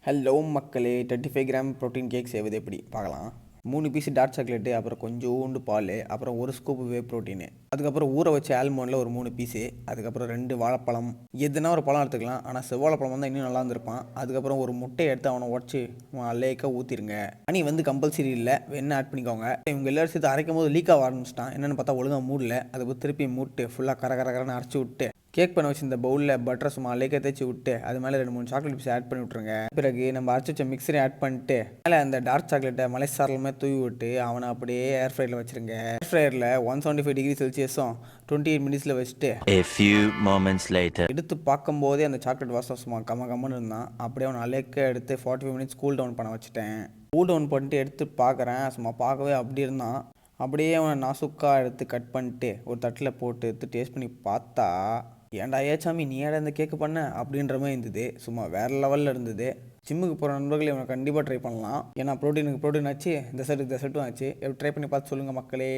Hello மக்களே, 35 gram protein cake செய்வது எப்படி பார்க்கலாம். 3 பீஸ் டார்க் சாக்லேட்டு, அப்புறம் கொஞ்சோண்டு பால், அப்புறம் ஒரு ஸ்கூப் வே ப்ரோட்டீனு, அதுக்கப்புறம் ஊற வச்ச ஆல்மண்டில் ஒரு 3 பீஸு, அதுக்கப்புறம் 2 வாழைப்பழம், எதுனா ஒரு பழம் எடுத்துக்கலாம். ஆனால் செவ்வாழைப்பழம் வந்தால் இன்னும் நல்லா இருந்திருப்பான். அதுக்கப்புறம் ஒரு முட்டையை எடுத்து அவனை உடச்சி லேக்காக ஊற்றிருங்க. ஹனி கம்பல்சரி இல்லை, வெண்ணெய் ஆட் பண்ணிக்கோங்க. இவங்க எல்லாரும் சேர்த்து அரைக்கும் போது லீக் ஆக ஆரம்பிச்சிட்டான். என்னென்னு பார்த்தா ஒழுங்காக மூடல. அதுக்கு திருப்பி மூட்டு ஃபுல்லாக கரகரன்னு அரைச்சி விட்டு கேக் பண்ண வச்சு இந்த பவுலில் பட்டரை சும்மா லேக்காக தேய்ச்சி விட்டு அது மேலே 2-3 சாக்லேட் பீஸ் ஆட் பண்ணி விட்ருங்க. பிறகு நம்ம அரைச்சி வச்ச மிக்சரை ஆட் பண்ணிட்டு மேலே அந்த டார்க் சாக்லேட்டை மலைசாரலுமே தூவி விட்டு அவனை அப்படியே ஏர் ஃப்ரையரில் வச்சுருங்க. ஏர் ஃப்ரையரில் 175 டிகிரி செல்சியஸும் 28 மினிட்ஸில் வச்சுட்டு எடுத்து பார்க்கும்போதே அந்த சாக்லேட் வாசம் சும்மா கம்மன்னு இருந்தான். அப்படியே அவனை லேக்காக எடுத்து 45 மினிட்ஸ் கூல் டவுன் பண்ண வச்சுட்டேன். கூல் டவுன் பண்ணிட்டு எடுத்து பார்க்குறேன். சும்மா பார்க்கவே அப்படி இருந்தான். அப்படியே அவனை நாசுக்காக எடுத்து கட் பண்ணிட்டு ஒரு தட்டில் போட்டு எடுத்து டேஸ்ட் பண்ணி பார்த்தா, ஏன்டா ஏச்சாமி நீ ஏடா இந்த கேக்கு பண்ண அப்படின்ற மாதிரி இருந்தது. சும்மா வேறு லெவலில் இருந்தது. ஜிம்முக்கு போகிற நண்பர்கள் இவனை கண்டிப்பாக ட்ரை பண்ணலாம். ஏன்னா ப்ரோட்டீனுக்கு ப்ரோட்டீன் ஆச்சு, இந்த செட்டும் ஆச்சு. எப்படி ட்ரை பண்ணி பார்த்து சொல்லுங்கள் மக்களே.